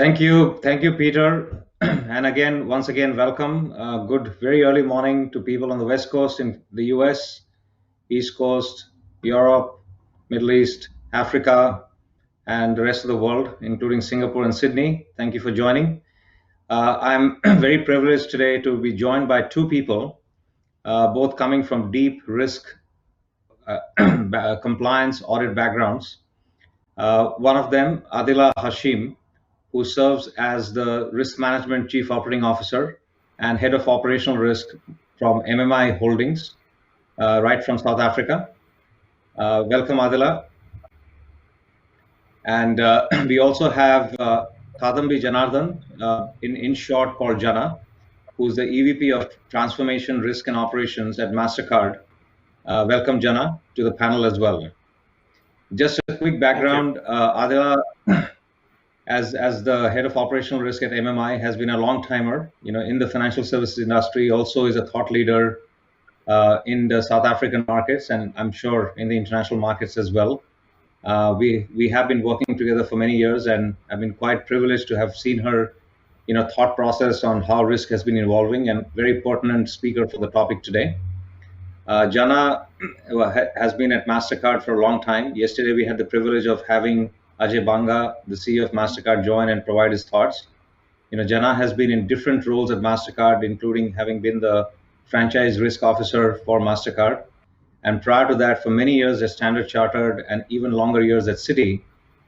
Thank you, Peter. And again, once again, welcome. Good, very early morning to people on the West Coast in the US, East Coast, Europe, Middle East, Africa, and the rest of the world, including Singapore and Sydney. Thank you for joining. I'm very privileged today to be joined by two people, both coming from deep risk compliance audit backgrounds. One of them, Adila Hashim, who serves as the Risk Management Chief Operating Officer and Head of Operational Risk from MMI Holdings, right from South Africa. Welcome, Adila. And we also have Kadambi Janardhan, in short called Jana, who's the EVP of Transformation, Risk and Operations at MasterCard. Welcome, Jana, to the panel as well. Just a quick background, Adila, as the head of operational risk at MMI, has been a long timer, in the financial services industry. Also, is a thought leader in the South African markets, and I'm sure in the international markets as well. We have been working together for many years, and I've been quite privileged to have seen her, thought process on how risk has been evolving, and very pertinent speaker for the topic today. Jana has been at MasterCard for a long time. Yesterday, we had the privilege of having Ajay Banga, the CEO of MasterCard, join and provide his thoughts. Jana has been in different roles at MasterCard, including having been the franchise risk officer for MasterCard. And prior to that, for many years at Standard Chartered and even longer years at Citi,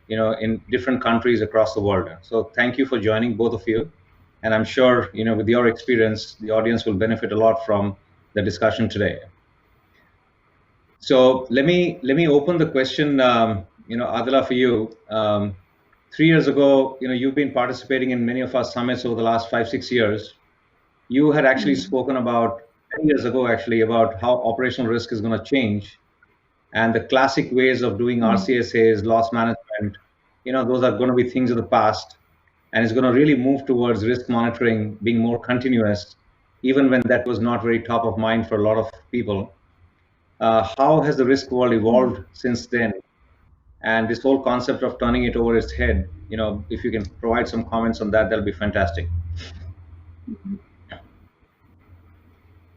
in different countries across the world. So thank you for joining, both of you. And I'm sure, with your experience, the audience will benefit a lot from the discussion today. So let me open the question, Adila, for you. 3 years ago, you've been participating in many of our summits over the last 5-6 years. You had actually spoken about 10 years ago, actually, about how operational risk is going to change, and the classic ways of doing RCSAs, loss management, those are going to be things of the past, and it's going to really move towards risk monitoring being more continuous, even when that was not very top of mind for a lot of people. How has the risk world evolved since then? And this whole concept of turning it over its head, if you can provide some comments on that, that'll be fantastic.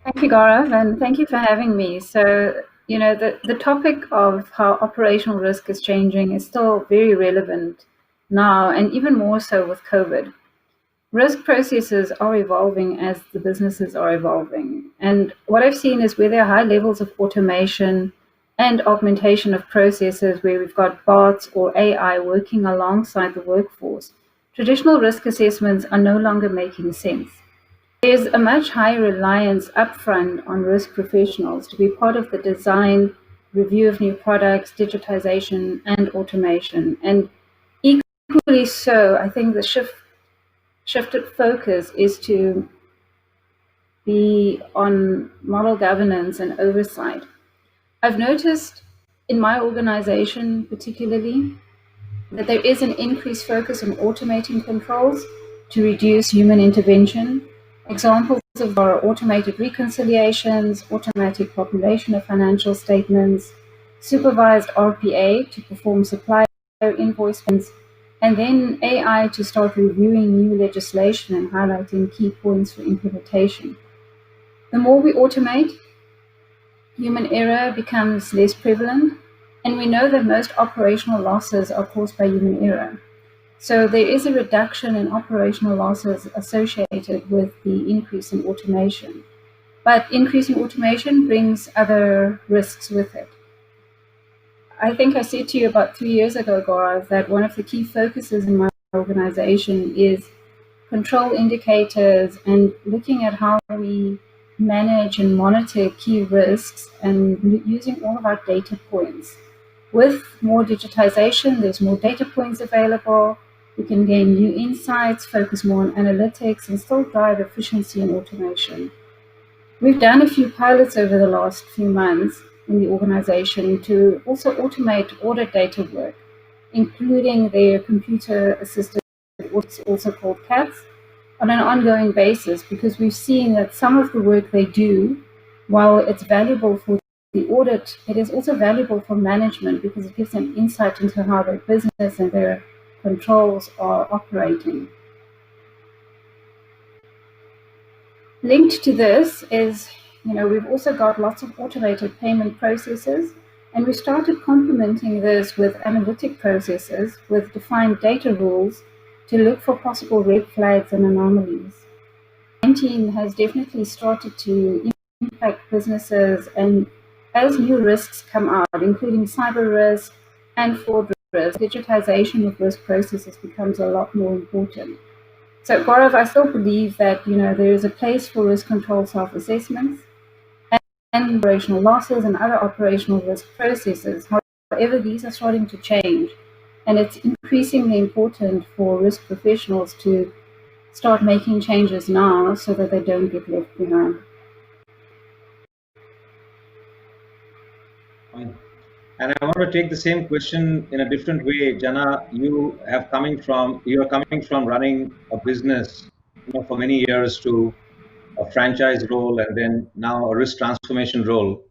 Thank you, Gaurav, and thank you for having me. So, the topic of how operational risk is changing is still very relevant now, and even more so with COVID. Risk processes are evolving as the businesses are evolving. And what I've seen is where there are high levels of automation and augmentation of processes, where we've got bots or AI working alongside the workforce, traditional risk assessments are no longer making sense. There's a much higher reliance upfront on risk professionals to be part of the design, review of new products, digitization, and automation. And equally so, I think the shifted focus is to be on model governance and oversight. I've noticed in my organization particularly that there is an increased focus on automating controls to reduce human intervention. Examples of our automated reconciliations, automatic population of financial statements, supervised RPA to perform supplier invoice payments, and then AI to start reviewing new legislation and highlighting key points for implementation. The more we automate, human error becomes less prevalent, and we know that most operational losses are caused by human error. So there is a reduction in operational losses associated with the increase in automation. But increasing automation brings other risks with it. I think I said to you about 3 years ago, Gaurav, that one of the key focuses in my organization is control indicators and looking at how we manage and monitor key risks and using all of our data points. With more digitization, there's more data points available. We can gain new insights, focus more on analytics, and still drive efficiency and automation. We've done a few pilots over the last few months in the organization to also automate audit data work, including their computer-assisted audits, also called CATs, on an ongoing basis, because we've seen that some of the work they do, while it's valuable for the audit, it is also valuable for management because it gives them insight into how their business and their controls are operating. Linked to this is, we've also got lots of automated payment processes, and we started complementing this with analytic processes with defined data rules to look for possible red flags and anomalies. 19 has definitely started to impact businesses, and as new risks come out, including cyber risk and fraud risk, digitization of risk processes becomes a lot more important. So, Gaurav, I still believe that there is a place for risk control self-assessments and operational losses and other operational risk processes. However, these are starting to change, and it's increasingly important for risk professionals to start making changes now so that they don't get left behind. And I want to take the same question in a different way. Jana, you are coming from running a business, for many years to a franchise role and then now a risk transformation role.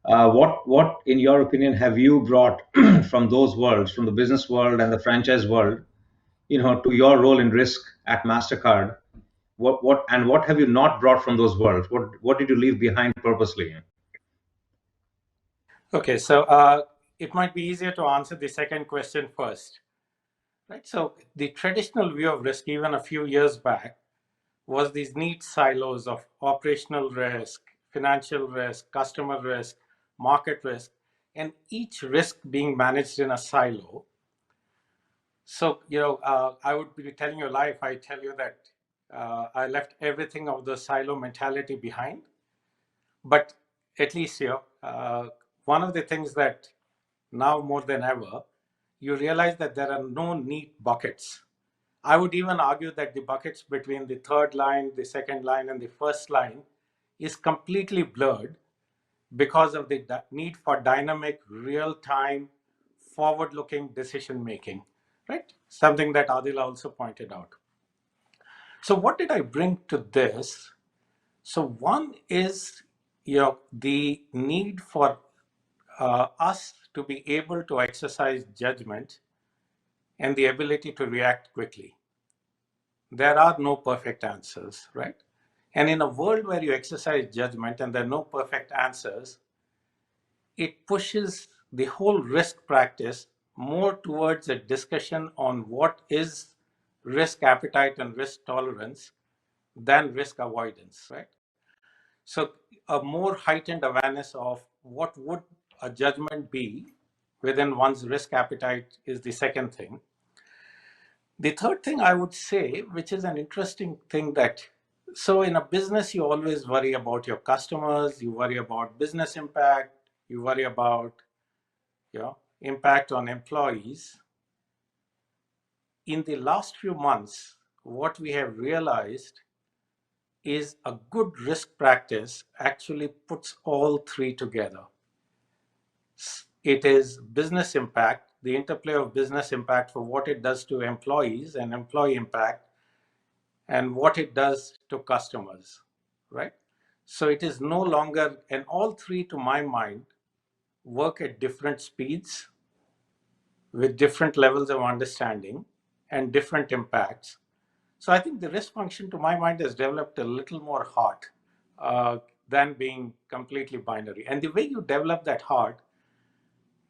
What, in your opinion, have you brought from those worlds, from the business world and the franchise world, to your role in risk at Mastercard? What have you not brought from those worlds? What did you leave behind purposely? Okay, so it might be easier to answer the second question first, right? So the traditional view of risk, even a few years back, was these neat silos of operational risk, financial risk, customer risk, market risk, and each risk being managed in a silo. So, I would be telling you a lie if I tell you that I left everything of the silo mentality behind. But at least, one of the things that now more than ever, you realize that there are no neat buckets. I would even argue that the buckets between the third line, the second line, and the first line is completely blurred because of the need for dynamic, real-time, forward-looking decision making, right? Something that Adil also pointed out. So what did I bring to this? So one is, the need for us to be able to exercise judgment and the ability to react quickly. There are no perfect answers, right? And in a world where you exercise judgment and there are no perfect answers, it pushes the whole risk practice more towards a discussion on what is risk appetite and risk tolerance than risk avoidance, right? So a more heightened awareness of what would a judgment be within one's risk appetite is the second thing. The third thing I would say, which is an interesting thing, that so in a business, you always worry about your customers, you worry about business impact, you worry about impact on employees. In the last few months, what we have realized is a good risk practice actually puts all three together. It is business impact, the interplay of business impact for what it does to employees and employee impact, and what it does to customers, right? So it is no longer, and all three, to my mind, work at different speeds with different levels of understanding and different impacts. So I think the risk function, to my mind, has developed a little more heart than being completely binary. And the way you develop that heart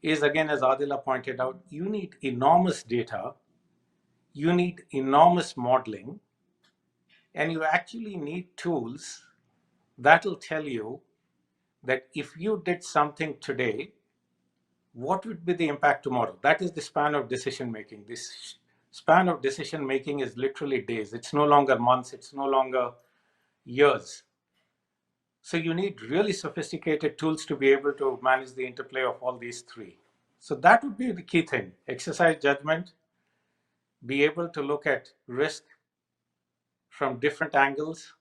is, again, as Adila pointed out, you need enormous data, you need enormous modeling, and you actually need tools that will tell you that if you did something today, what would be the impact tomorrow? That is the span of decision making. This span of decision making is literally days. It's no longer months, it's no longer years. So you need really sophisticated tools to be able to manage the interplay of all these three. So that would be the key thing. Exercise judgment, be able to look at risk from different angles,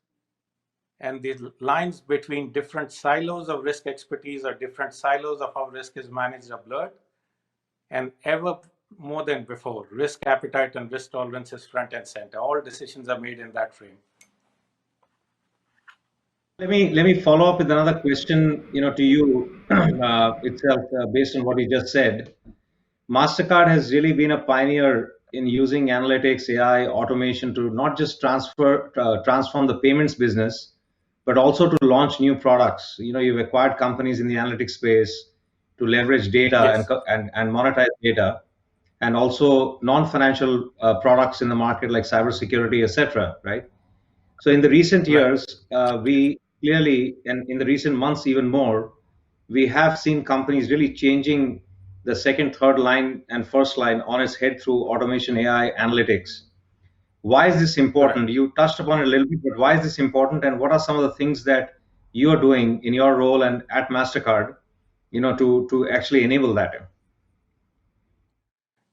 and the lines between different silos of risk expertise or different silos of how risk is managed are blurred. And ever more than before, risk appetite and risk tolerance is front and center. All decisions are made in that frame. Let me follow up with another question, to you itself, based on what you just said. Mastercard has really been a pioneer in using analytics, AI, automation to not just transform the payments business, but also to launch new products. You've acquired companies in the analytics space to leverage data Yes. and monetize data, and also non-financial products in the market like cybersecurity, etc. Right? So in the recent Right. years, we clearly, and in the recent months even more, we have seen companies really changing the second, third line, and first line on its head through automation, AI, analytics. Why is this important? Correct. You touched upon it a little bit, but why is this important, and what are some of the things that you are doing in your role and at Mastercard, to actually enable that?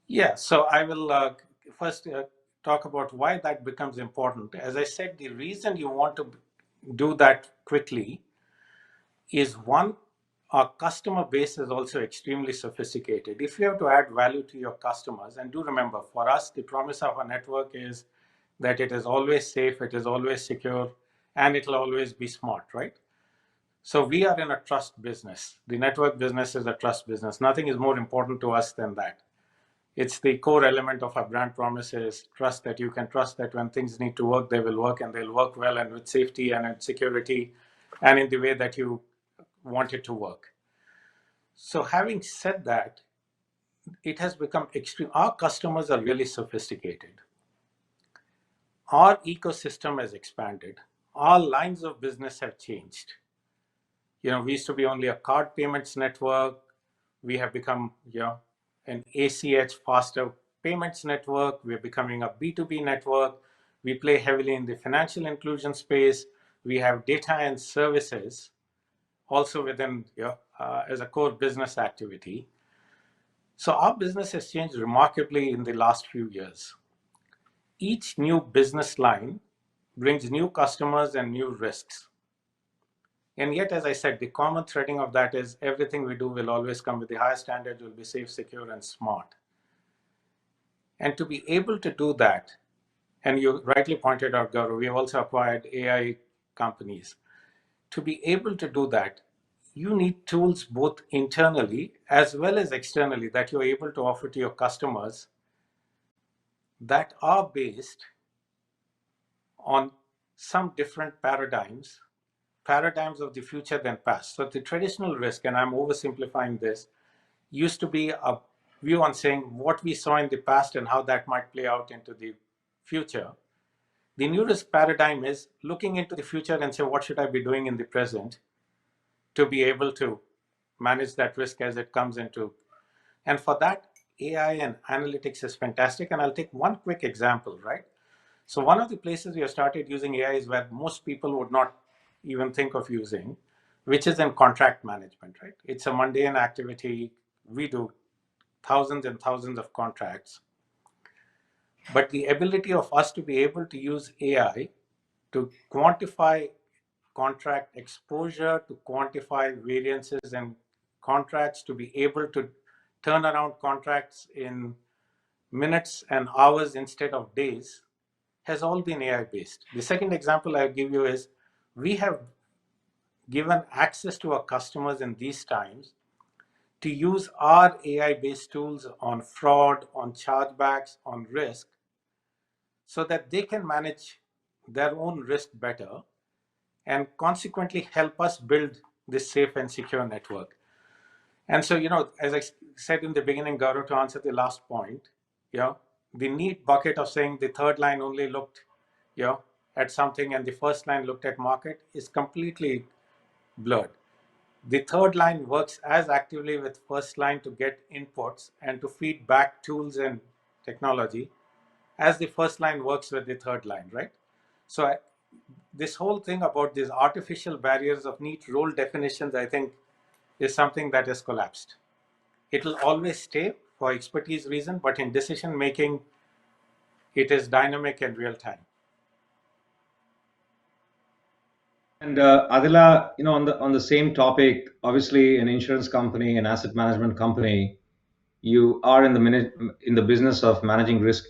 Yeah. So I will first talk about why that becomes important. As I said, the reason you want to do that quickly is one, our customer base is also extremely sophisticated. If you have to add value to your customers, and do remember, for us, the promise of our network is that it is always safe, it is always secure, and it'll always be smart, right? So we are in a trust business. The network business is a trust business. Nothing is more important to us than that. It's the core element of our brand promise is trust, that you can trust that when things need to work, they will work, and they'll work well and with safety and in security and in the way that you want it to work. So having said that, it has become extreme. Our customers are really sophisticated. Our ecosystem has expanded. Our lines of business have changed. We used to be only a card payments network. We have become, an ACH faster payments network. We're becoming a B2B network. We play heavily in the financial inclusion space. We have data and services also within, as a core business activity. So our business has changed remarkably in the last few years. Each new business line brings new customers and new risks. And yet, as I said, the common threading of that is everything we do will always come with the highest standards, will be safe, secure, and smart. And to be able to do that, and you rightly pointed out, Gaurav, we have also acquired AI companies. To be able to do that, you need tools both internally as well as externally that you're able to offer to your customers that are based on some different paradigms of the future than past. So the traditional risk, and I'm oversimplifying this, used to be a view on saying what we saw in the past and how that might play out into the future. The new risk paradigm is looking into the future and say, what should I be doing in the present to be able to manage that risk as it comes into. And for that, AI and analytics is fantastic. And I'll take one quick example, right? So one of the places we have started using AI is where most people would not even think of using, which is in contract management, right? It's a mundane activity. We do thousands and thousands of contracts. But the ability of us to be able to use AI to quantify contract exposure, to quantify variances in contracts, to be able to turn around contracts in minutes and hours instead of days, has all been AI based. The second example I'll give you is we have given access to our customers in these times to use our AI based tools on fraud, on chargebacks, on risk, so that they can manage their own risk better and consequently help us build this safe and secure network. And so, as I said in the beginning, Gaurav, to answer the last point, the neat bucket of saying the third line only looked, at something and the first line looked at market is completely blurred. The third line works as actively with first line to get inputs and to feed back tools and technology as the first line works with the third line, right? So this whole thing about these artificial barriers of neat role definitions, I think, is something that has collapsed. It will always stay for expertise reason, but in decision making, it is dynamic and real time. And Adila, on the same topic, obviously, an insurance company, an asset management company, you are in the business of managing risk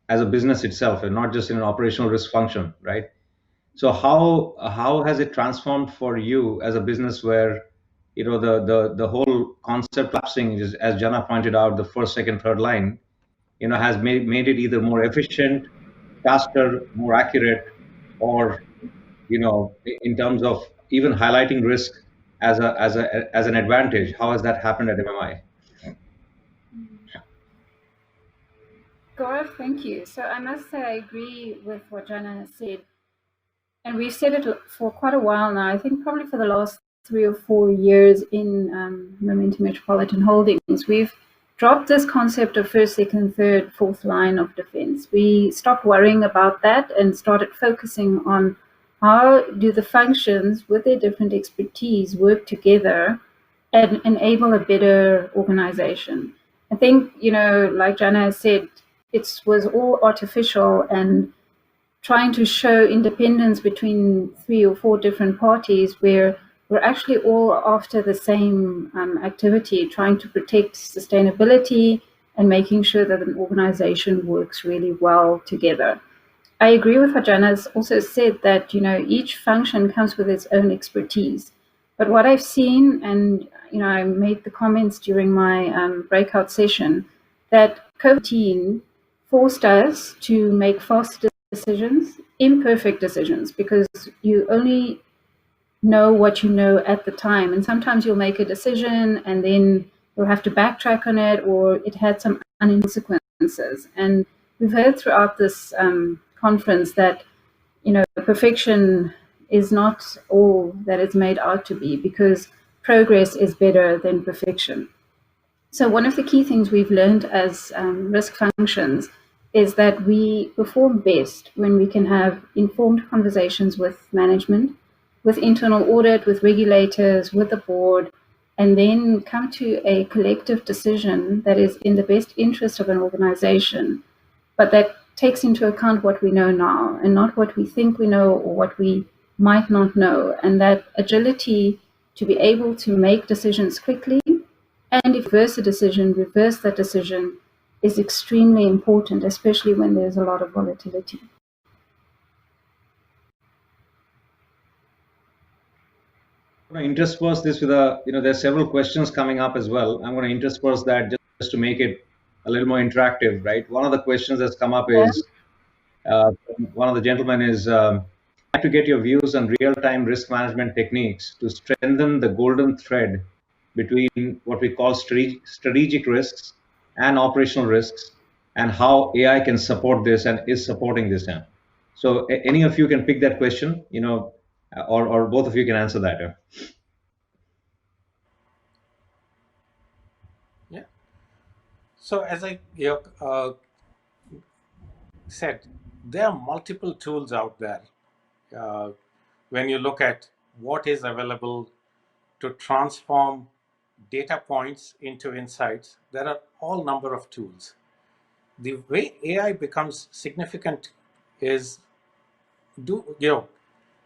as a business itself, and not just in an operational risk function, right? So how has it transformed for you as a business where the whole concept collapsing is, as Jana pointed out, the first, second, third line. has made it either more efficient, faster, more accurate, or in terms of even highlighting risk as an advantage? How has that happened at MMI? Gaurav, thank you. So I must say I agree with what Jana has said. And we've said it for quite a while now. I think probably for the last 3 or 4 years in Momentum Metropolitan Holdings, we've dropped this concept of first, second, third, fourth line of defense. We stopped worrying about that and started focusing on how do the functions with their different expertise work together and enable a better organization. I think, like Jana has said, it was all artificial and trying to show independence between 3 or 4 different parties where we're actually all after the same activity, trying to protect sustainability and making sure that an organization works really well together. I agree with what Jana has also said that, each function comes with its own expertise. But what I've seen, and, I made the comments during my breakout session, that COVID-19 forced us to make fast decisions, imperfect decisions, because you only know what you know at the time. And sometimes you'll make a decision and then you'll have to backtrack on it, or it had some consequences. And we've heard throughout this conference that, perfection is not all that it's made out to be, because progress is better than perfection. So one of the key things we've learned as risk functions is that we perform best when we can have informed conversations with management, with internal audit, with regulators, with the board, and then come to a collective decision that is in the best interest of an organization, but that takes into account what we know now and not what we think we know or what we might not know. And that agility to be able to make decisions quickly and if reverse that decision is extremely important, especially when there's a lot of volatility. I'm going to intersperse this with there's several questions coming up as well. I'm going to intersperse that just to make it a little more interactive, right? One of the questions that's come up is, one of the gentlemen is, to get your views on real-time risk management techniques to strengthen the golden thread between what we call strategic risks and operational risks, and how AI can support this and is supporting this now. So any of you can pick that question, or both of you can answer that. Yeah. So as I said, there are multiple tools out there. When you look at what is available to transform data points into insights, there are all number of tools. The way AI becomes significant is,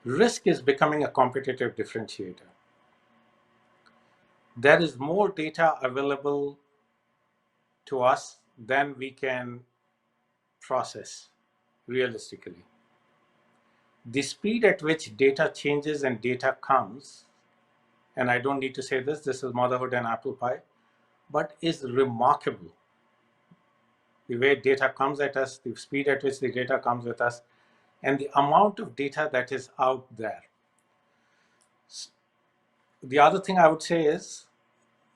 risk is becoming a competitive differentiator. There is more data available to us than we can process realistically. The speed at which data changes and data comes, and I don't need to say this is motherhood and apple pie, but is remarkable. The way data comes at us, the speed at which the data comes with us, and the amount of data that is out there. The other thing I would say is,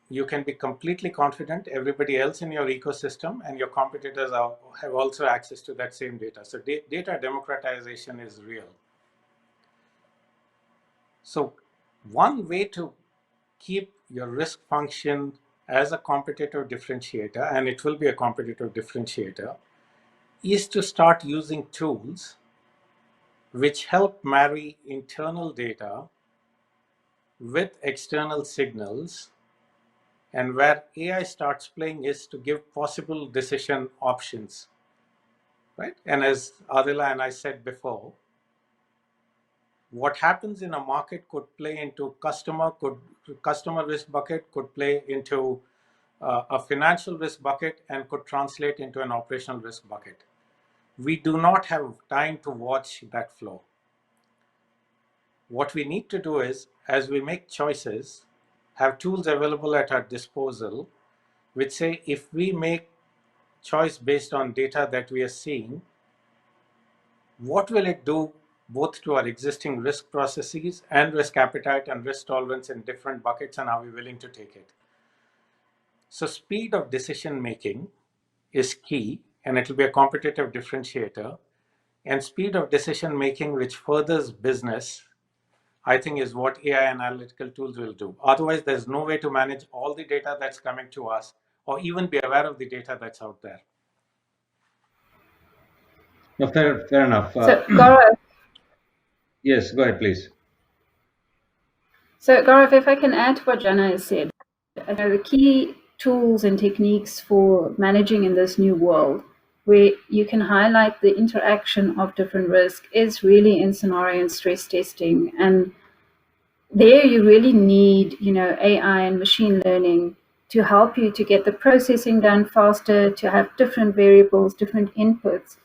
you can be completely confident everybody else in your ecosystem and your competitors have also access to that same data. So data democratization is real. So one way to keep your risk function as a competitive differentiator, and it will be a competitive differentiator, is to start using tools which help marry internal data with external signals. And where AI starts playing is to give possible decision options, right? And as Adila and I said before, what happens in a market could play into customer risk bucket, could play into a financial risk bucket, and could translate into an operational risk bucket. We do not have time to watch that flow. What we need to do is, as we make choices, have tools available at our disposal which say, if we make choice based on data that we are seeing, what will it do both to our existing risk processes and risk appetite and risk tolerance in different buckets, and are we willing to take it? So speed of decision making is key, and it will be a competitive differentiator. And speed of decision making, which furthers business, I think is what AI analytical tools will do. Otherwise, there's no way to manage all the data that's coming to us or even be aware of the data that's out there. No, fair enough. So, Gaurav, Yes, go ahead, please. So, Gaurav, if I can add to what Jana has said, I know the key tools and techniques for managing in this new world, where you can highlight the interaction of different risks, is really in scenario and stress testing. And there you really need, AI and machine learning to help you to get the processing done faster, to have different variables, different inputs.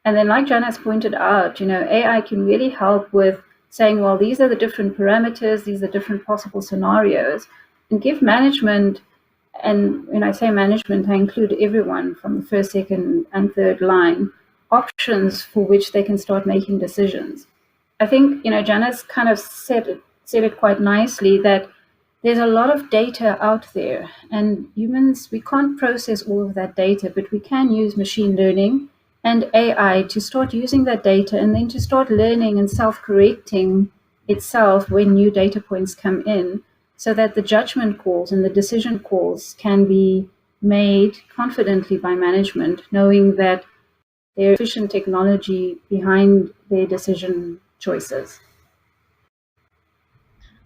And then, like Jana has pointed out, AI can really help with saying, well, these are the different parameters, these are different possible scenarios, and give management, and when I say management, I include everyone from the first, second, and third line, options for which they can start making decisions. I think, Jana's kind of said it quite nicely that there's a lot of data out there, and humans, we can't process all of that data, but we can use machine learning and AI to start using that data and then to start learning and self-correcting itself when new data points come in, so that the judgment calls and the decision calls can be made confidently by management, knowing that there's efficient technology behind their decision choices.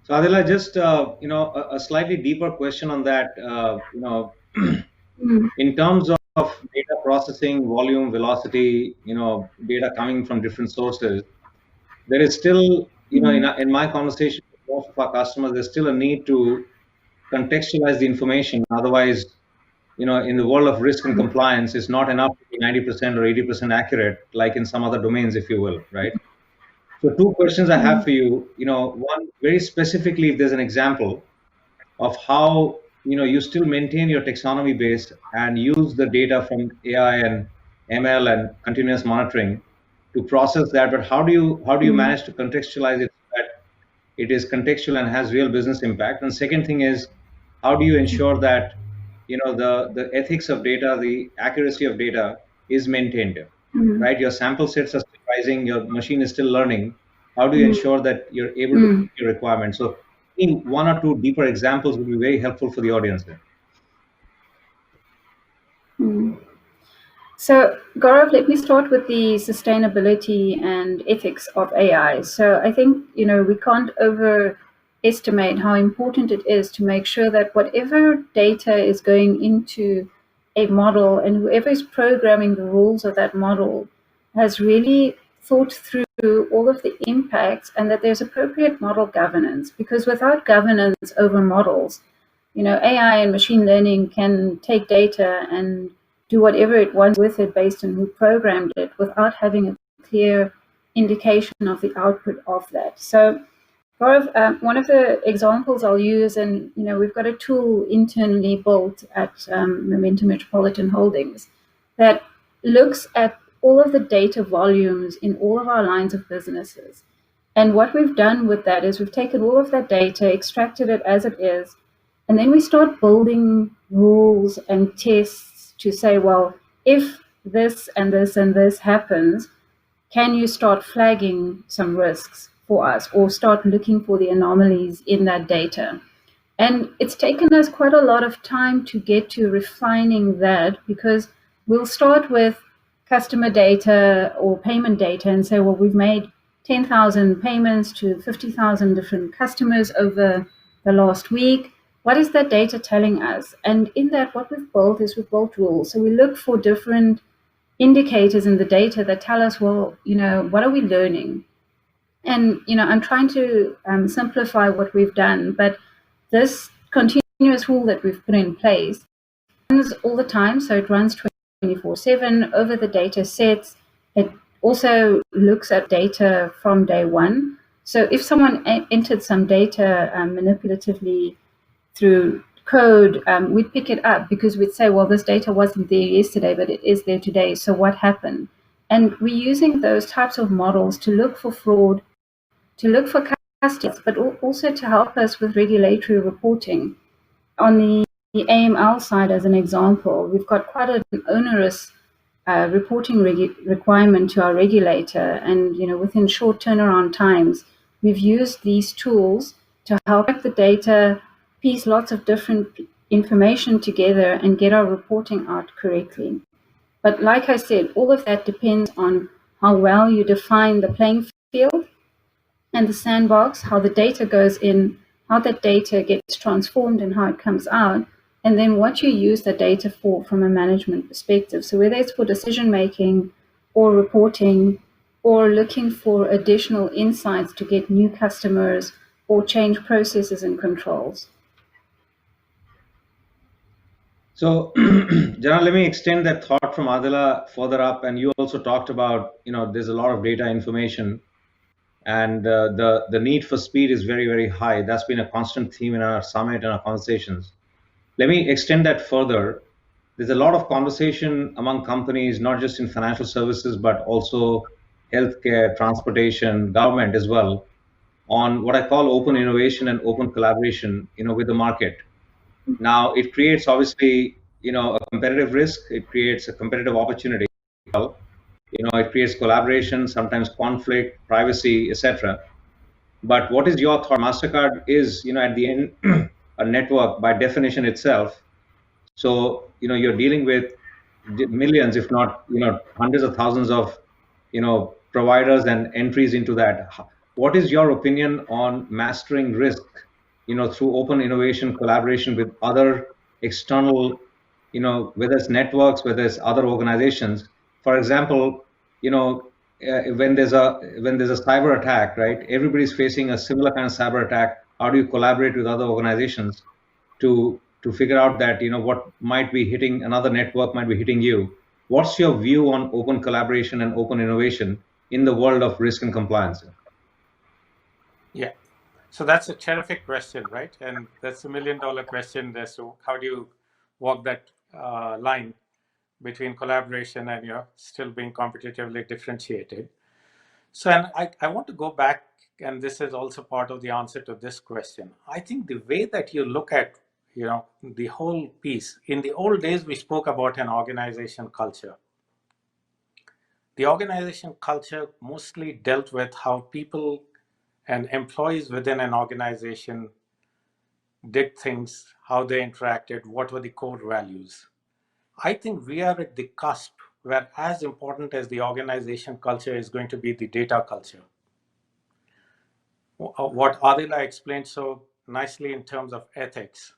So Adela, just a slightly deeper question on that. In terms of data processing, volume, velocity, data coming from different sources, there is still, in my conversation with most of our customers, there's still a need to contextualize the information. Otherwise, in the world of risk and compliance, it's not enough to be 90% or 80% accurate, like in some other domains, if you will, right? So two questions I have for you. One, very specifically, if there's an example of how you still maintain your taxonomy base and use the data from AI and ML and continuous monitoring to process that, but how do you manage to contextualize it so that it is contextual and has real business impact? And second thing is, how do you ensure that the ethics of data, the accuracy of data is maintained, right? Your sample sets are still rising, your machine is still learning. How do you ensure that you're able to meet your requirements? So I think one or two deeper examples would be very helpful for the audience there. So, Gaurav, let me start with the sustainability and ethics of AI. So, I think, we can't overestimate how important it is to make sure that whatever data is going into a model and whoever is programming the rules of that model has really thought through all of the impacts and that there's appropriate model governance. Because without governance over models, AI and machine learning can take data and do whatever it wants with it based on who programmed it without having a clear indication of the output of that. So, Gaurav, one of the examples I'll use, and we've got a tool internally built at Momentum Metropolitan Holdings that looks at all of the data volumes in all of our lines of businesses. And what we've done with that is we've taken all of that data, extracted it as it is, and then we start building rules and tests to say, well, if this and this and this happens, can you start flagging some risks for us or start looking for the anomalies in that data? And it's taken us quite a lot of time to get to refining that, because we'll start with customer data or payment data and say, well, we've made 10,000 payments to 50,000 different customers over the last week. What is that data telling us? And in that, what we've built is we've built rules. So we look for different indicators in the data that tell us, well, what are we learning? And, I'm trying to simplify what we've done, but this continuous rule that we've put in place runs all the time. So it runs 24/7 over the data sets. It also looks at data from day one. So if someone entered some data manipulatively through code, we'd pick it up because we'd say, well, this data wasn't there yesterday, but it is there today. So what happened? And we're using those types of models to look for fraud, to look for customers, but also to help us with regulatory reporting. On the AML side, as an example, we've got quite an onerous reporting requirement to our regulator, and within short turnaround times, we've used these tools to help the data, piece lots of different information together, and get our reporting out correctly. But like I said, all of that depends on how well you define the playing field and the sandbox, how the data goes in, how that data gets transformed and how it comes out, and then what you use the data for from a management perspective. So whether it's for decision making or reporting or looking for additional insights to get new customers or change processes and controls. So, Jana, let me extend that thought from Adila further up. And you also talked about, there's a lot of data information, and the need for speed is very, very high. That's been a constant theme in our summit and our conversations. Let me extend that further. There's a lot of conversation among companies, not just in financial services, but also healthcare, transportation, government as well, on what I call open innovation and open collaboration, with the market. Now, it creates obviously, a competitive risk. It creates a competitive opportunity. It creates collaboration, sometimes conflict, privacy, etc. But what is your thought? Mastercard is, at the end, a network by definition itself. So, you're dealing with millions, if not, hundreds of thousands of, providers and entries into that. What is your opinion on mastering risk, through open innovation, collaboration with other external, whether it's networks, whether it's other organizations? For example, when there's a cyber attack, right? Everybody's facing a similar kind of cyber attack. How do you collaborate with other organizations to figure out that what might be hitting another network might be hitting you? What's your view on open collaboration and open innovation in the world of risk and compliance? Yeah, so that's a terrific question, right? And that's $1 million question as to how do you walk that line between collaboration and still being competitively differentiated. So, and I want to go back, and this is also part of the answer to this question. I think the way that you look at the whole piece, in the old days we spoke about an organization culture. The organization culture mostly dealt with how people and employees within an organization did things, how they interacted, what were the core values. I think we are at the cusp where as important as the organization culture is going to be the data culture. What Adila explained so nicely in terms of ethics,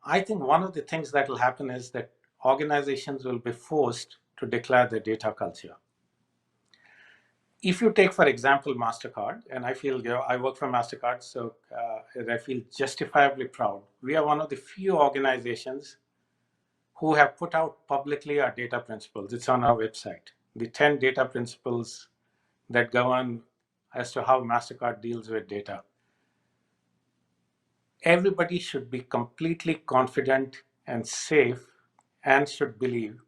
I think one of the things that will happen is that organizations will be forced to declare their data culture. If you take, for example, MasterCard, and I feel, I work for MasterCard, so I feel justifiably proud. We are one of the few organizations who have put out publicly our data principles. It's on our website. The 10 data principles that govern as to how MasterCard deals with data. Everybody should be completely confident and safe and should believe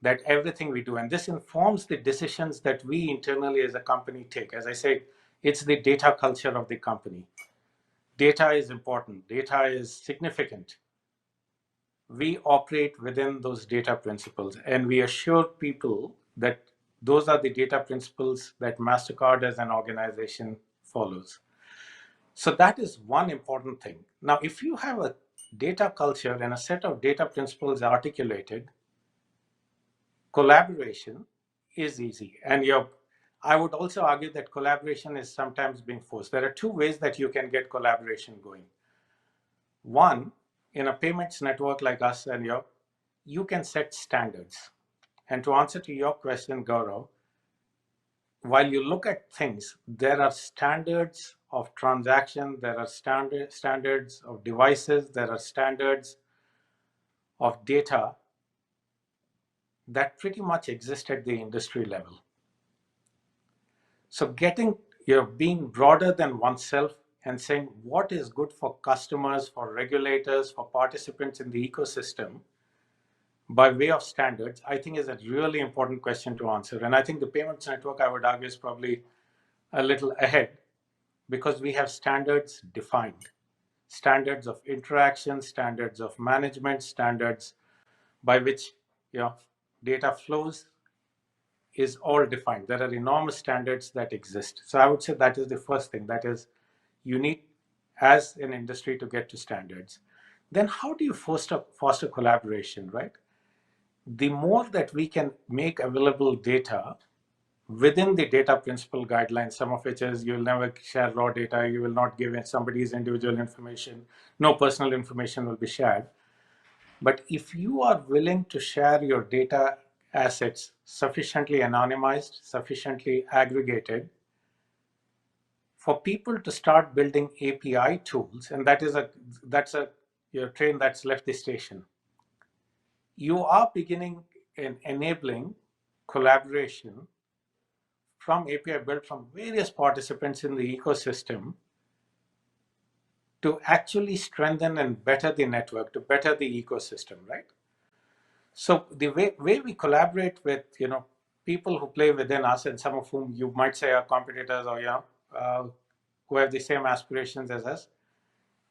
that everything we do, and this informs the decisions that we internally as a company take. As I said, it's the data culture of the company. Data is important. Data is significant. We operate within those data principles, and we assure people that those are the data principles that MasterCard as an organization follows. So that is one important thing. Now, if you have a data culture and a set of data principles articulated, collaboration is easy. And I would also argue that collaboration is sometimes being forced. There are two ways that you can get collaboration going. One, in a payments network like us and you can set standards. And to answer to your question, Gaurav, while you look at things, there are standards of transaction, there are standards of devices, there are standards of data that pretty much exist at the industry level. So being broader than oneself and saying what is good for customers, for regulators, for participants in the ecosystem by way of standards, I think is a really important question to answer. And I think the payments network, I would argue, is probably a little ahead because we have standards defined, standards of interaction, standards of management, standards by which data flows is all defined. There are enormous standards that exist. So I would say that is the first thing. That is, you need, as an industry, to get to standards. Then how do you foster collaboration, right? The more that we can make available data within the data principle guidelines, some of which is you'll never share raw data, you will not give somebody's individual information, no personal information will be shared. But if you are willing to share your data assets sufficiently anonymized, sufficiently aggregated, for people to start building API tools, and that's a train that's left the station. You are beginning and enabling collaboration from API built from various participants in the ecosystem to actually strengthen and better the network, to better the ecosystem, right? So the way we collaborate with people who play within us, and some of whom you might say are competitors or who have the same aspirations as us,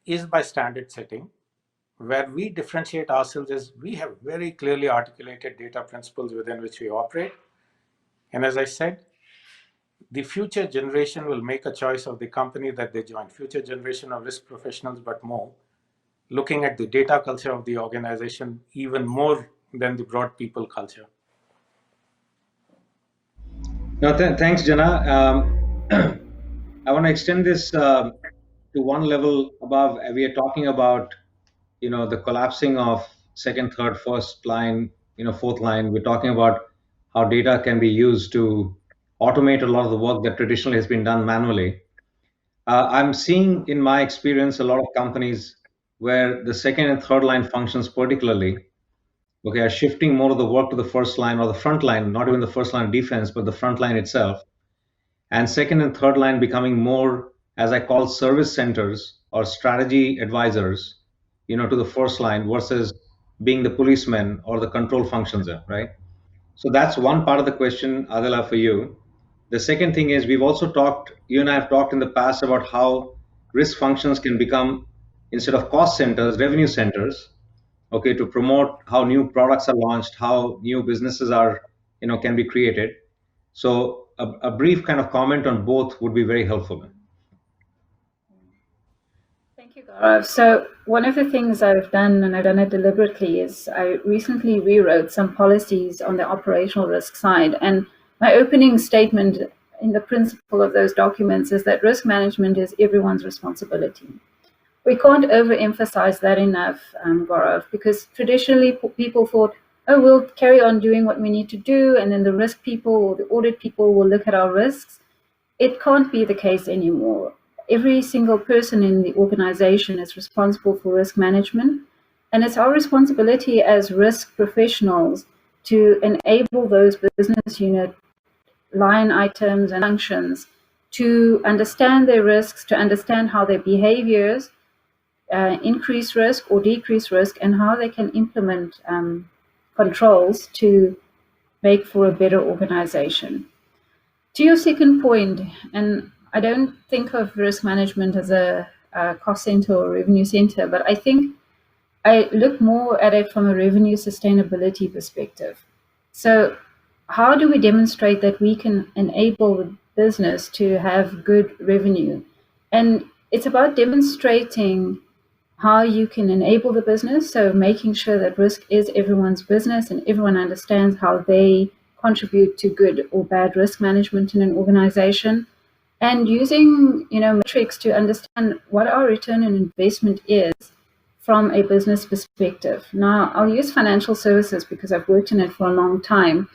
is by standard setting. Where we differentiate ourselves is we have very clearly articulated data principles within which we operate. And as I said, the future generation will make a choice of the company that they join. Future generation of risk professionals, but more looking at the data culture of the organization even more than the broad people culture. No, thanks, Jana. I want to extend this to one level above. We are talking about, the collapsing of second, third, first line, fourth line. We're talking about how data can be used to automate a lot of the work that traditionally has been done manually. I'm seeing in my experience a lot of companies where the second and third line functions particularly, okay, are shifting more of the work to the first line or the front line, not even the first line of defense, but the front line itself. And second and third line becoming more, as I call, service centers or strategy advisors, to the first line versus being the policemen or the control functions, right? So that's one part of the question, Adela, for you. The second thing is we've also talked, you and I have talked in the past about how risk functions can become, instead of cost centers, revenue centers, okay, to promote how new products are launched, how new businesses are, can be created. So a brief kind of comment on both would be very helpful. Thank you, Gaurav. So one of the things I've done, and I've done it deliberately, is I recently rewrote some policies on the operational risk side. And my opening statement in the principle of those documents is that risk management is everyone's responsibility. We can't overemphasize that enough, Gaurav, because traditionally people thought, oh, we'll carry on doing what we need to do, and then the risk people or the audit people will look at our risks. It can't be the case anymore. Every single person in the organization is responsible for risk management, and it's our responsibility as risk professionals to enable those business unit line items and functions to understand their risks, to understand how their behaviors increase risk or decrease risk, and how they can implement controls to make for a better organization. To your second point, and I don't think of risk management as a cost center or revenue center, but I think I look more at it from a revenue sustainability perspective. So how do we demonstrate that we can enable the business to have good revenue? And it's about demonstrating how you can enable the business, so making sure that risk is everyone's business and everyone understands how they contribute to good or bad risk management in an organization, and using metrics to understand what our return on investment is from a business perspective. Now, I'll use financial services because I've worked in it for a long time.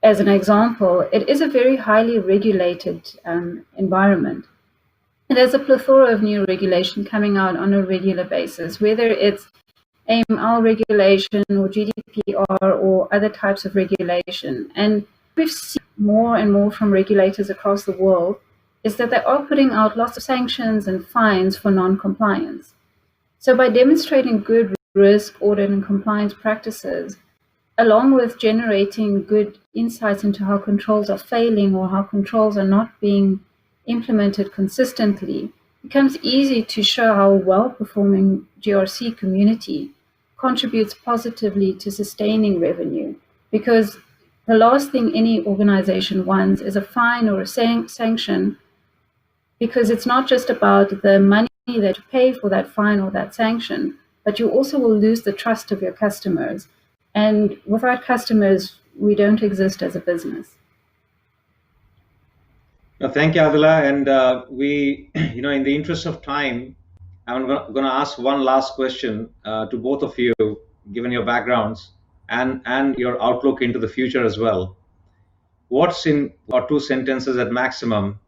As an example, it is a very highly regulated environment. And there's a plethora of new regulation coming out on a regular basis, whether it's AML regulation or GDPR or other types of regulation. And we've seen more and more from regulators across the world is that they are putting out lots of sanctions and fines for non-compliance. So by demonstrating good risk, audit, and compliance practices, along with generating good insights into how controls are failing or how controls are not being implemented consistently, it becomes easy to show how a well-performing GRC community contributes positively to sustaining revenue. Because the last thing any organization wants is a fine or a sanction, because it's not just about the money that you pay for that fine or that sanction, but you also will lose the trust of your customers. And without customers, we don't exist as a business. Thank you, Adila. And in the interest of time, I'm going to ask one last question to both of you, given your backgrounds and your outlook into the future as well. What's in or two sentences at maximum,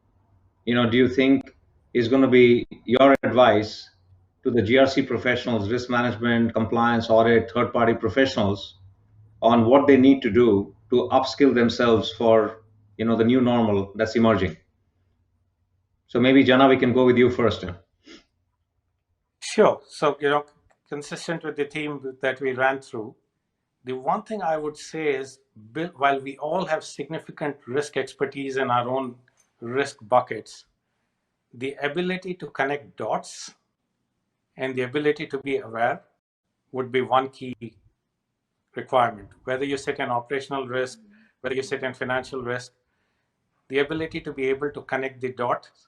do you think is going to be your advice to the GRC professionals, risk management, compliance, audit, third-party professionals on what they need to do to upskill themselves for, the new normal that's emerging? So maybe Jana, we can go with you first. Sure. So, consistent with the theme that we ran through, the one thing I would say is, while we all have significant risk expertise in our own risk buckets, the ability to connect dots and the ability to be aware would be one key requirement. Whether you sit in operational risk, whether you sit in financial risk, the ability to be able to connect the dots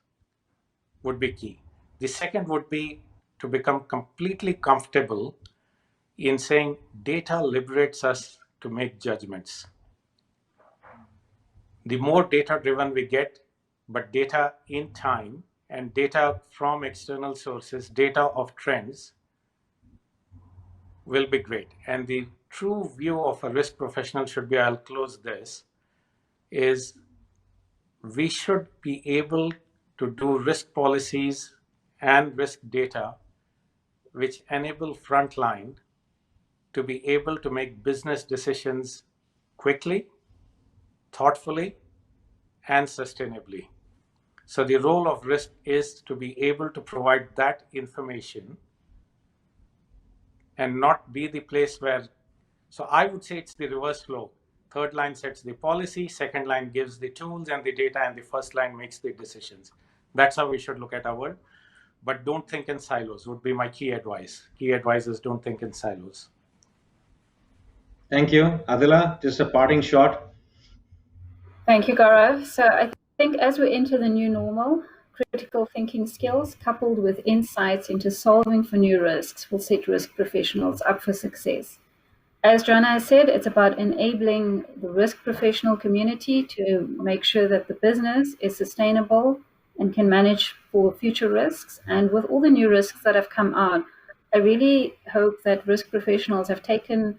would be key. The second would be to become completely comfortable in saying data liberates us to make judgments. The more data driven we get, but data in time and data from external sources, data of trends, will be great. And the true view of a risk professional should be, I'll close this, is we should be able to do risk policies and risk data which enable frontline to be able to make business decisions quickly, thoughtfully, and sustainably. So the role of risk is to be able to provide that information and not be the place where, so I would say it's the reverse flow. Third line sets the policy, second line gives the tools and the data, and the first line makes the decisions. That's how we should look at our world. But don't think in silos would be my key advice. Key advice is don't think in silos. Thank you. Adila, just a parting shot. Thank you, Gaurav. So I think as we enter the new normal, critical thinking skills coupled with insights into solving for new risks will set risk professionals up for success. As Joanna has said, it's about enabling the risk professional community to make sure that the business is sustainable and can manage for future risks. And with all the new risks that have come out, I really hope that risk professionals have taken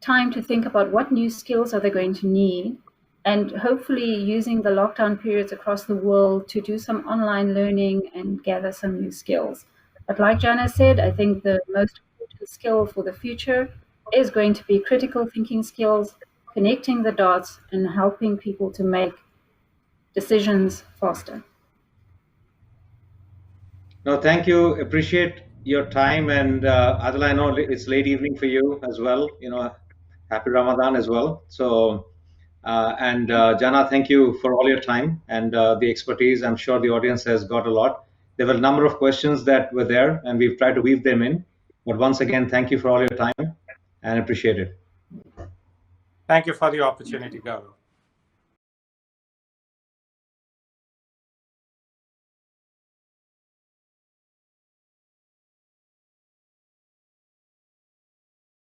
time to think about what new skills are they going to need, and hopefully using the lockdown periods across the world to do some online learning and gather some new skills. But like Jana said, I think the most important skill for the future is going to be critical thinking skills, connecting the dots, and helping people to make decisions faster. No, thank you. Appreciate your time. And Adila, I know it's late evening for you as well. Happy Ramadan as well. So, Jana, thank you for all your time and the expertise. I'm sure the audience has got a lot. There were a number of questions that were there, and we've tried to weave them in. But once again, thank you for all your time and appreciate it. Thank you for the opportunity, Gaurav.